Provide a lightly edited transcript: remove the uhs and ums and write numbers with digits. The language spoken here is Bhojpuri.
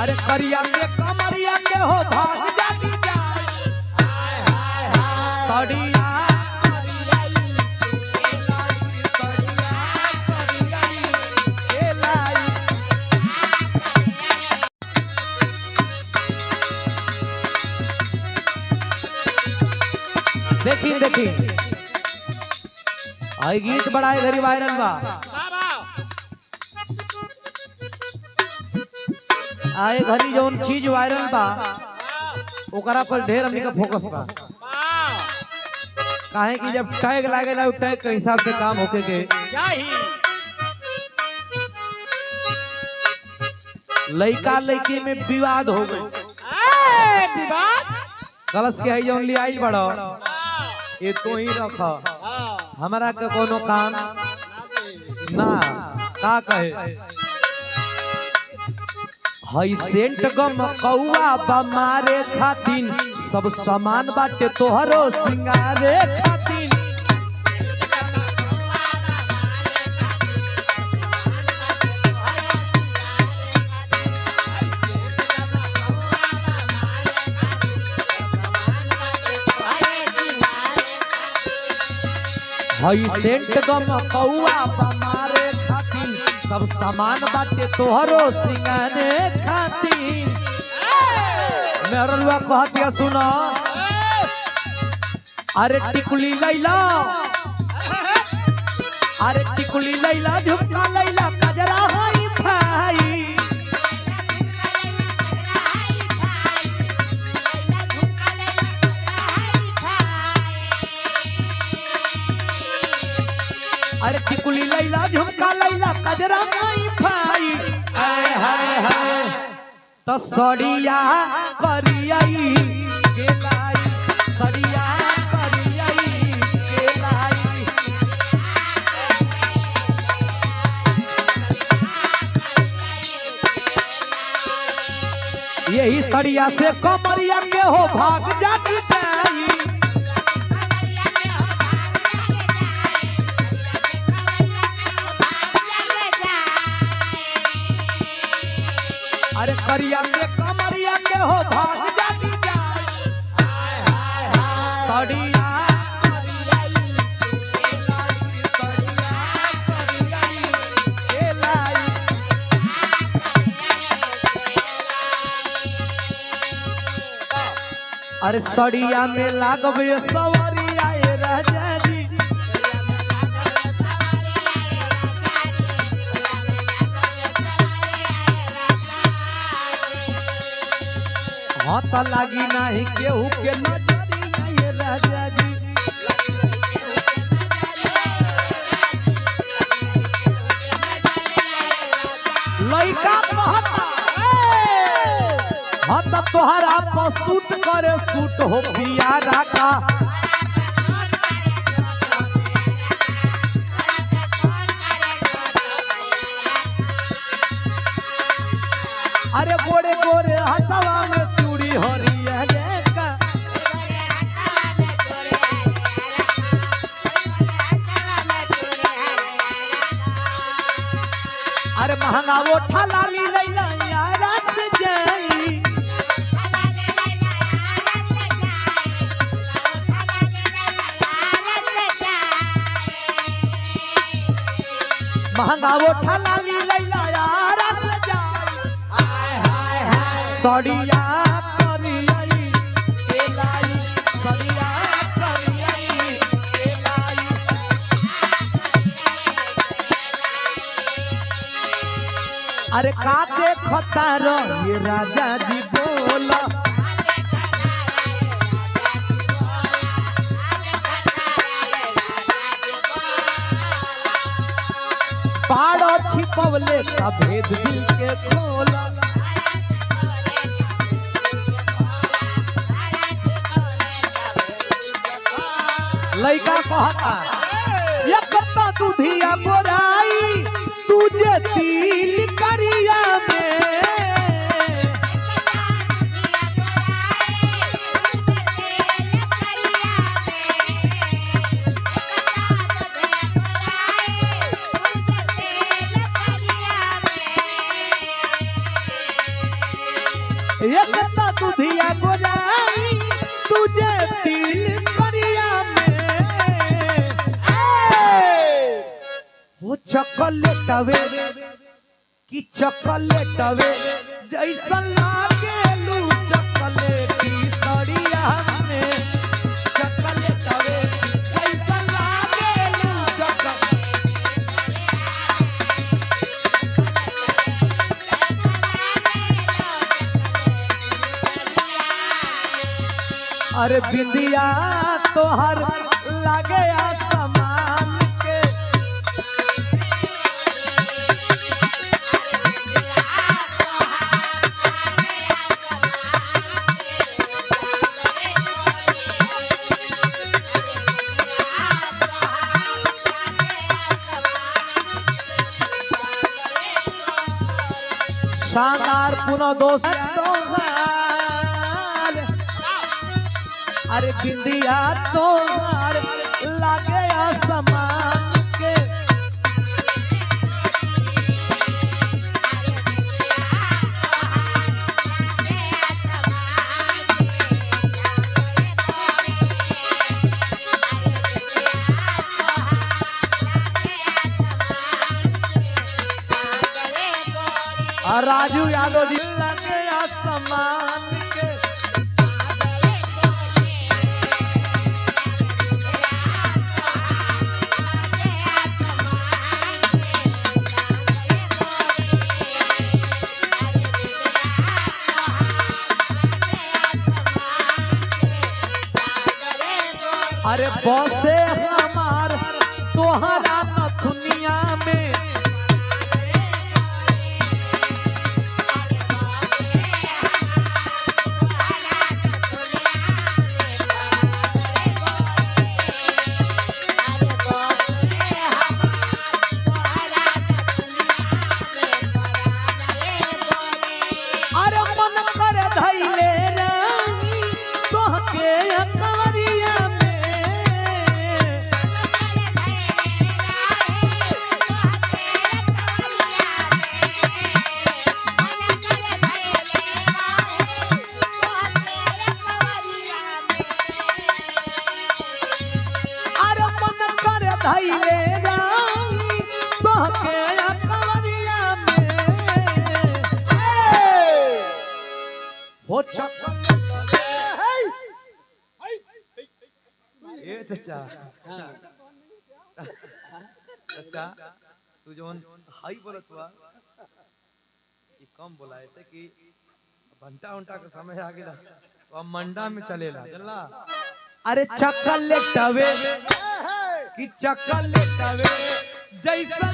अरे करिया से कमरिया के हो भाग जाती जाए सड़िया देखी देखी आई गीत बड़ा घरी वायरल बा आए घरी जौन चीज वायरल बा ओकरा पर ढेर हमनी का फोकस बा काहे कि जब टैग लागेला उ टैग के हिसाब से काम होके के लइका लइकी में विवाद हो गए विवाद कलश के है जौन लियाई बड़ो ये तो ही रख हमारा के कोनो काम ना का कहे हई सेंट गम कौआ बमारे खातिन सब सामान बाटे तोहरो सिंगारे खातिन हई सेंट गम कौआ बमारे खातिन सब सामान बाटे तोहरो सिंगारे खातिन मेहरलुआ कहतिया सुनो अरे टिकुली लैला अरे टिकुली लैला झुमका लैला कजरा हई भाई अरे टिकुली लैला झुमका लैला कजरा हई भाई हाय हाय हाय तो सड़िया करियाई गेलाई सड़िया करियाई गेलाई यही सड़िया से कमरिया के हो भाग जाती जाई अरे करिया से कमरिया के हो भाग जाती जाए सड़िया अरे सड़िया में लागबे सवरिया राजा जी हाथ लागी नहीं केहू के नजरिया ये राजा जी लइका कहता हाथ तोहरा पर सूट करे सूट हो पियारा का अरे गोरे गोरे हथवा में चूड़ी हरिया का अरे महंगा वो ठलाली लैला यारा से जाई महंगा वो ठलाली लैला यारा से जाई सड़िया करियाई केलाई सड़िया करियाई केलाई अरे का देखता रह ये राजा जी बोला पाड़ो छिपवले का भेद दिल के खोला लइका कहता ये कत्ता दूधिया बोराई तुझे तिल करिया में एक दुधिया गोराई तुझे दिल करिया में हो चॉकलेट वे कि चॉकलेट वे जैसा लागे लू चॉकलेट की सड़िया में चॉकलेट वे जैसा लागे लू अरे बिंदिया तोहर लागे आसमान के शानदार पुनः दोस्त अरे बिंदिया तोहार लागे आसमान के राजू यादव जी लागे आसमान के अरे बसे हमार तोहरा नथुनिया में अरे मन कर धैले रानी तोहके अकवरिया धैले रानी तोहके अकवरिया में हो ए चाचा चाचा तू जोन हाई बोलत बा कि कम बोला ऐसे कि घंटा घंटा का समय आ गया तो अब मंडा में चलेला चलना अरे चॉकलेट वे कि चॉकलेट वे जैसा